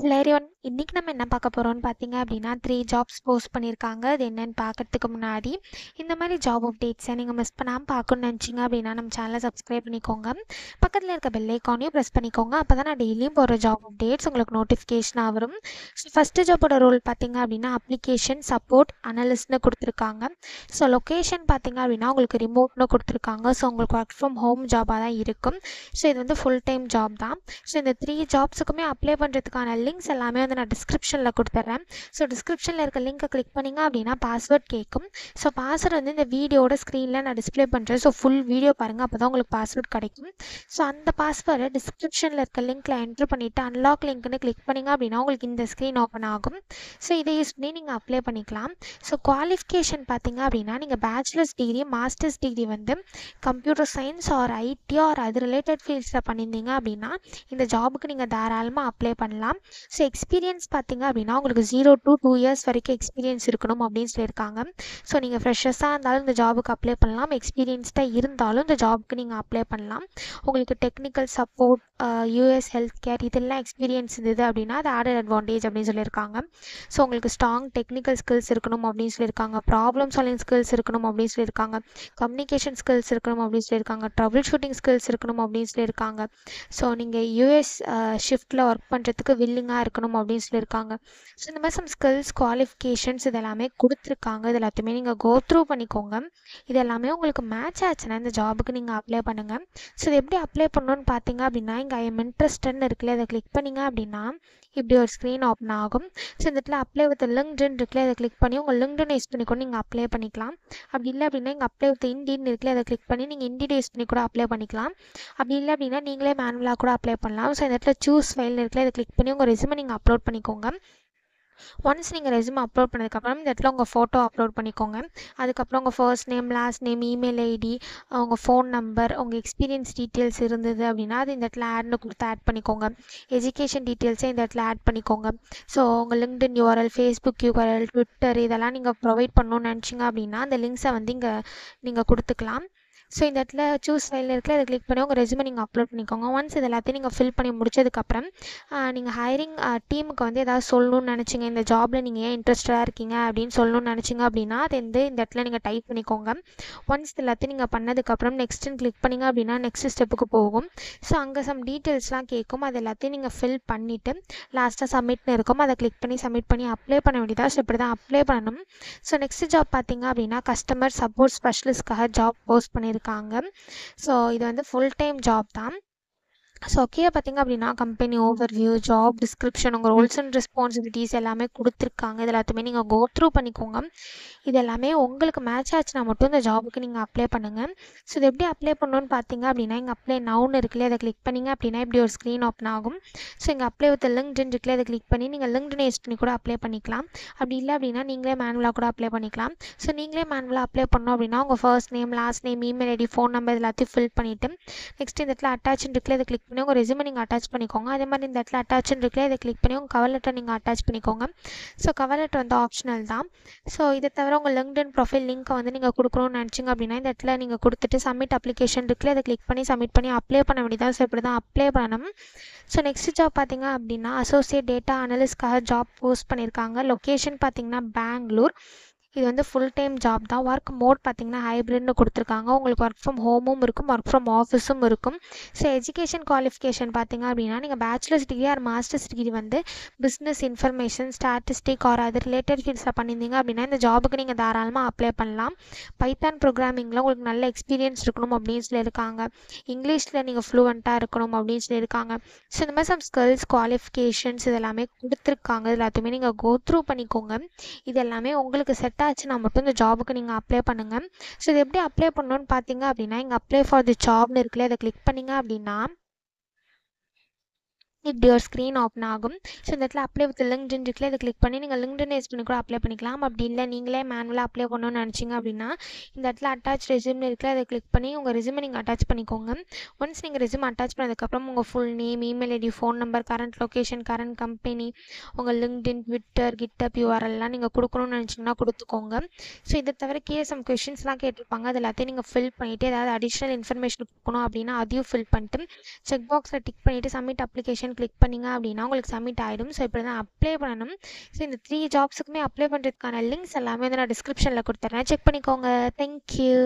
சரி இன்னைக்கு நம்ம என்ன பார்க்க போகிறோம்னு பார்த்தீங்க அப்படின்னா 3 ஜாப்ஸ் போஸ்ட் பண்ணியிருக்காங்க. அது என்னன்னு பார்க்கறதுக்கு முன்னாடி இந்த மாதிரி ஜாப் அப்டேட்ஸை நீங்கள் மிஸ் பண்ணாமல் பார்க்கணும்னு நினச்சிங்க அப்படின்னா நம்ம சேனலை சப்ஸ்கிரைப் பண்ணிக்கோங்க. பக்கத்தில் இருக்க பெல் ஐக்கானையும் ப்ரெஸ் பண்ணிக்கோங்க. அப்போ தான் நான் டெய்லியும் போகிற ஜாப் அப்டேட்ஸ் உங்களுக்கு நோட்டிஃபிகேஷனாக வரும். ஸோ ஃபஸ்ட்டு ஜாப்போட ரோல் பார்த்தீங்க அப்படின்னா அப்ளிகேஷன் சப்போர்ட் அனலிஸ்ட்னு கொடுத்துருக்காங்க. ஸோ லொக்கேஷன் பார்த்தீங்க அப்படின்னா உங்களுக்கு ரிமோட்னு கொடுத்துருக்காங்க. ஸோ உங்களுக்கு ஒர்க் ஃப்ரம் ஹோம் ஜாபாக தான் இருக்கும். ஸோ இது வந்து ஃபுல் டைம் ஜாப் தான். ஸோ இந்த 3 ஜாப்ஸுக்குமே அப்ளை பண்ணுறதுக்கான லிங்க்ஸ் எல்லாமே வந்து நான் டிஸ்கிரிப்ஷனில் கொடுத்துட்றேன். ஸோ டிஸ்கிரிப்ஷனில் இருக்க லிங்க்கை கிளிக் பண்ணிங்க அப்படின்னா பாஸ்வேர்ட் கேட்கும். ஸோ பாஸ்வேர்டு வந்து இந்த வீடியோட ஸ்க்ரீனில் நான் டிஸ்பிளே பண்ணுறேன். ஸோ ஃபுல் வீடியோ பாருங்கள், அப்போ தான் உங்களுக்கு பாஸ்வேர்ட் கிடைக்கும். ஸோ அந்த பாஸ்வேர்டை டிஸ்கிரிப்ஷனில் இருக்க லிங்க்கில் என்ட்ரு பண்ணிவிட்டு அன்லாக் லிங்க்னு கிளிக் பண்ணிங்க அப்படின்னா உங்களுக்கு இந்த ஸ்க்ரீன் ஓப்பன் ஆகும். ஸோ இதை யூஸ் பண்ணி நீங்கள் அப்ளை பண்ணிக்கலாம். ஸோ குவாலிஃபிகேஷன் பார்த்தீங்க அப்படின்னா நீங்கள் பேச்சுலர்ஸ் டிகிரி மாஸ்டர்ஸ் டிகிரி வந்து computer science or IT or அது ரிலேட்டட் ஃபீல்ட்ஸில் பண்ணியிருந்தீங்க அப்படின்னா இந்த ஜாபுக்கு நீங்கள் தாராளமாக அப்ளை பண்ணலாம். ஸோ எக்ஸ்பீரியன்ஸ் பார்த்தீங்க அப்படின்னா உங்களுக்கு 0 to 2 years வரைக்கும் எக்ஸ்பீரியன்ஸ் இருக்கணும் அப்படின்னு சொல்லியிருக்காங்க. ஸோ நீங்கள் ஃப்ரெஷர்ஸாக இருந்தாலும் இந்த ஜாபுக்கு அப்ளை பண்ணலாம், எக்ஸ்பீரியன்ஸ்டாக இருந்தாலும் இந்த ஜாபுக்கு நீங்கள் அப்ளை பண்ணலாம். உங்களுக்கு technical support, US health care இதெல்லாம் எக்ஸ்பீரியன்ஸ் இருந்தது அப்படின்னா அது ஆடட் அட்வான்டேஜ் அப்படின்னு சொல்லியிருக்காங்க. ஸோ உங்களுக்கு ஸ்ட்ராங் டெக்னிக்கல் ஸ்கில்ஸ் இருக்கணும் அப்படின்னு சொல்லியிருக்காங்க, ப்ராப்ளம் சால்விங் ஸ்கில்ஸ் இருக்கணும் அப்படின்னு சொல்லியிருக்காங்க, கம்யூனிகேஷன் ஸ்கில்ஸ் இருக்கணும் அப்படின்னு சொல்லியிருக்காங்க, ட்ரபிள் ஷூட்டிங் ஸ்கில்ஸ் இருக்கணும் அப்படின்னு சொல்லியிருக்காங்க. ஸோ நீங்கள் யூஎஸ் ஷிஃப்ட்டில் ஒர்க் பண்ணுறதுக்கு வில்லிங்காக இருக்கணும் அப்படின்னு சொல்லியிருக்காங்க. ஸோ இந்த மாதிரி சம் ஸ்கில்ஸ் குவாலிஃபிகேஷன்ஸ் இதெல்லாமே கொடுத்துருக்காங்க. இது எல்லாத்தையுமே நீங்கள் கோ த்ரூ பண்ணிக்கோங்க. இது எல்லாமே உங்களுக்கு மேட்ச் ஆச்சுன்னா இந்த ஜாபுக்கு நீங்கள் அப்ளை பண்ணுங்கள். ஸோ இது எப்படி அப்ளை பண்ணணும்னு பார்த்தீங்க அப்படின்னா இங்கே ஐ எம் இன்ட்ரெஸ்டட்னு இருக்குல்ல, அதை கிளிக் பண்ணிங்க அப்படின்னா இப்படி ஒரு ஸ்க்ரீன் ஓப்பன் ஆகும். ஸோ இந்த இடத்துல அப்ளை வித் லிங்க்டின் இருக்குல்ல, அதை கிளிக் பண்ணி உங்கள் லிங்க்டின் யூஸ் பண்ணி கூட நீங்கள் அப்ளை பண்ணிக்கலாம். அப்படி இல்லை அப்படின்னா இங்கே அப்ளை வித் இண்டின்னு இருக்குல்ல, அதை கிளிக் பண்ணி நீங்கள் இண்டிட் யூஸ் பண்ணி கூட அப்ளை பண்ணிக்கலாம். அப்படி இல்லை அப்படின்னா நீங்களே மேனுவலாக கூட அப்ளை பண்ணலாம். ஸோ இந்த இடத்துல சூஸ் ஃபைல்னு இருக்குல்ல, இதை கிளிக் பண்ணி உங்கள் ரெஸ்யூமை நீங்கள் அப்லோட் பண்ணிக்கோங்க. ஒன்ஸ் நீங்கள் ரெஸ்யூம் அப்லோட் பண்ணதுக்கப்புறம் இந்த இடத்துல உங்கள் ஃபோட்டோ அப்லோட் பண்ணிக்கோங்க. அதுக்கப்புறம் உங்கள் first name, last name, email ID, உங்கள் ஃபோன் நம்பர், உங்கள் எக்ஸ்பீரியன்ஸ் டீட்டெயில்ஸ் இருந்தது அப்படின்னா அது இந்த இடத்துல ஆட்னு கொடுத்து ஆட் பண்ணிக்கோங்க. எஜுகேஷன் டீட்டெயில்ஸை இந்த இடத்துல ஆட் பண்ணிக்கோங்க. ஸோ உங்கள் LinkedIn URL, Facebook URL, Twitter இதெல்லாம் நீங்கள் ப்ரொவைட் பண்ணணும்னு நினச்சிங்க அப்படின்னா அந்த லிங்க்ஸை வந்து இங்கே நீங்கள் கொடுத்துக்கலாம். ஸோ இந்த இடத்துல சூஸ் ஃபைல் இருக்குல்ல, அதை கிளிக் பண்ணி உங்கள் ரெஸ்யூமை நீங்கள் அப்லோட் பண்ணிக்கோங்க. ஒன்ஸ் இது எல்லாத்தையும் நீங்கள் ஃபில் பண்ணி முடிச்சதுக்கப்புறம் நீங்கள் ஹைரிங் டீமுக்கு வந்து ஏதாவது சொல்லணும்னு நினச்சிங்க, இந்த ஜாபில் நீங்கள் ஏன் இன்ட்ரெஸ்டடாக இருக்கீங்க அப்படின்னு சொல்லணும்னு நினச்சிங்க அப்படின்னா அது வந்து இந்த இடத்துல நீங்கள் டைப் பண்ணிக்கோங்க. ஒன்ஸ் இது எல்லாத்தையும் நீங்கள் பண்ணதுக்கப்புறம் நெக்ஸ்ட்டுன்னு கிளிக் பண்ணிங்க அப்படின்னா நெக்ஸ்ட் ஸ்டெப்புக்கு போகும். ஸோ அங்கே சம் டீட்டெயில்ஸ்லாம் கேட்கும், அது எல்லாத்தையும் நீங்கள் ஃபில் பண்ணிவிட்டு லாஸ்ட்டாக சப்மிட்னு இருக்கும், அதை கிளிக் பண்ணி சப்மிட் பண்ணி அப்ளை பண்ண வேண்டியதாக. ஸோ இப்படி தான் அப்ளை பண்ணணும். ஸோ நெக்ஸ்ட் ஜாப் பார்த்தீங்க அப்படின்னா கஸ்டமர் சப்போர்ட் ஸ்பெஷலிஸ்ட்காக ஜாப் போஸ்ட் பண்ணியிருக்காங்க. ஸோ இது வந்து ஃபுல் டைம் ஜாப் தான். ஸோ கீழே பார்த்தீங்க அப்படின்னா கம்பெனி ஓவர்வியூ, ஜாப் டிஸ்கிரிப்ஷன், உங்கள் ரோல்ஸ் அண்ட் ரெஸ்பான்சிபிலிட்டிஸ் எல்லாமே கொடுத்துருக்காங்க. இது எல்லாத்தையுமே நீங்கள் கோ த்ரூ பண்ணிக்கோங்க. இது எல்லாமே உங்களுக்கு மேட்ச் ஆச்சுன்னா மட்டும் இந்த ஜாபுக்கு நீங்கள் அப்ளை பண்ணுங்கள். ஸோ இது எப்படி அப்ளை பண்ணணும்னு பார்த்தீங்க அப்படின்னா இங்கே அப்ளை நவுன்னு இருக்குல்ல, அதை கிளிக் பண்ணிங்க அப்படின்னா இப்படி ஒரு ஸ்க்ரீன் ஓப்பன் ஆகும். ஸோ இங்கே அப்ளை வித் லிங்க்டின் இருக்குல்ல, அதை கிளிக் பண்ணி நீங்கள் லிங்க்டின் யூஸ் பண்ணி கூட அப்ளை பண்ணிக்கலாம். அப்படி இல்லை அப்படின்னா நீங்களே மேனுவலாக கூட அப்ளை பண்ணிக்கலாம். ஸோ நீங்களே மேனுவலாக அப்ளை பண்ணோம் அப்படின்னா உங்கள் first name, last name, email ID, phone number எல்லாத்தையும் ஃபில் பண்ணிவிட்டு நெக்ஸ்ட் இந்த இடத்துல அட்டாச் இருக்குல்ல, அதை கிளிக் பண்ணி உங்கள் ரெஸ்யூமை நீங்கள் அட்டாச் பண்ணிக்கோங்க. அதே மாதிரி இந்த இடத்துல அட்டாச் இருக்குல்ல, இதை கிளிக் பண்ணி உங்கள் கவர் லெட்டர் நீங்கள் அட்டாச் பண்ணிக்கோங்க. ஸோ கவர் லெட்டர் வந்து ஆப்ஷனல் தான். ஸோ இதை தவிர உங்கள் லிங்க்டின் ப்ரொஃபைல் லிங்க்கை வந்து நீங்கள் கொடுக்கணும்னு நினச்சிங்க அப்படின்னா இந்த இடத்துல நீங்கள் கொடுத்துட்டு சப்மிட் அப்ளிகேஷன் இருக்குல்ல, அதை கிளிக் பண்ணி சப்மிட் பண்ணி அப்ளை பண்ண வேண்டியதாக. ஸோ இப்படி தான் அப்ளை பண்ணணும். ஸோ நெக்ஸ்ட் ஜாப் பார்த்தீங்க அப்படின்னா அசோசியேட் டேட்டா அனலிஸ்ட்காக ஜாப் போஸ்ட் பண்ணியிருக்காங்க. லொக்கேஷன் பார்த்தீங்கன்னா பெங்களூர். இது வந்து ஃபுல் டைம் ஜாப் தான். ஒர்க் மோட் பார்த்தீங்கன்னா ஹைப்ரிட்னு கொடுத்துருக்காங்க. உங்களுக்கு ஒர்க் ஃப்ரம் ஹோமும் இருக்கும், ஒர்க் ஃப்ரம் ஆஃபீஸும் இருக்கும். ஸோ எஜுகேஷன் குவாலிஃபிகேஷன் பார்த்தீங்க அப்படின்னா நீங்கள் bachelor's degree or master's degree வந்து பிஸ்னஸ் இன்ஃபர்மேஷன், ஸ்டாட்டிஸ்டிக் ஆர் அது ரிலேட்டட் ஃபீல்ட்ஸில் பண்ணியிருந்தீங்க அப்படின்னா இந்த ஜாபுக்கு நீங்கள் தாராளமாக அப்ளை பண்ணலாம். பைத்தான் ப்ரோக்ராமிங்கில் உங்களுக்கு நல்ல எக்ஸ்பீரியன்ஸ் இருக்கணும் அப்படின்னு சொல்லியிருக்காங்க. இங்கிலீஷில் நீங்கள் ஃப்ளூவெண்ட்டாக இருக்கணும் அப்படின்னு சொல்லியிருக்காங்க. ஸோ இந்த மாதிரி சம் ஸ்கில்ஸ் குவாலிஃபிகேஷன்ஸ் இதெல்லாமே கொடுத்துருக்காங்க. இது எல்லாத்தையுமே நீங்கள் கோ த்ரூ பண்ணிக்கோங்க. இது எல்லாமே உங்களுக்கு செட் ஆச்சுன்னா மட்டும் இந்த ஜாபுக்கு நீங்கள் அப்ளை பண்ணுங்கள். ஸோ இது எப்படி அப்ளை பண்ணணும்னு பார்த்தீங்க அப்படின்னா இங்கே அப்ளை ஃபார் தி ஜாப்னு இருக்குல்ல, அதை கிளிக் பண்ணிங்க அப்படின்னா இப்படி ஒரு ஸ்க்ரீன் ஓப்பன் ஆகும். ஸோ இந்த இடத்துல அப்ளை வித் லிங்க்டின் இருக்குல்ல, இதை கிளிக் பண்ணி நீங்கள் லிங்க்டின் யூஸ் பண்ணி கூட அப்ளை பண்ணிக்கலாம். அப்படி இல்லை நீங்களே மேனுவலாக அப்ளை பண்ணணும்னு நினச்சிங்க அப்படின்னா இந்த இடத்துல அட்டாச் ரெஸ்யூம்னு இருக்குல்ல, அதை கிளிக் பண்ணி உங்கள் ரெஸ்யூமை நீங்கள் அட்டாச் பண்ணிக்கோங்க. ஒன்ஸ் நீங்கள் ரெஸ்யூம் அட்டாச் பண்ணதுக்கப்புறம் உங்கள் full name, email ID, phone number, current location, current company, உங்கள் லிங்க்டின், ட்விட்டர், கிட்டப் யூஆர்எல்லாம் நீங்கள் கொடுக்கணும்னு நினச்சிங்கன்னா கொடுத்துக்கோங்க. ஸோ இதை தவிர கீழே சம் கொஷின்ஸ்லாம் கேட்டிருப்பாங்க. அது எல்லாத்தையும் நீங்கள் ஃபில் பண்ணிவிட்டு ஏதாவது அடிஷ்னல் இன்ஃபர்மேஷன் கொடுக்கணும் அப்படின்னா அதையும் ஃபில் பண்ணிட்டு செக் பாக்ஸில் டிக் பண்ணிவிட்டு சப்மிட் அப்ளிகேஷன் பட்டன் கிளிக் பண்ணிங்க அப்படின்னா உங்களுக்கு சப்மிட் ஆகிடும். ஸோ இப்படி தான் அப்ளை பண்ணணும். ஸோ இந்த 3 ஜாப்ஸுக்குமே அப்ளை பண்ணுறதுக்கான லிங்க்ஸ் எல்லாமே வந்து நான் டிஸ்கிரிப்ஷனில் கொடுத்துட்றேன். செக் பண்ணிக்கோங்க. தேங்க்யூ.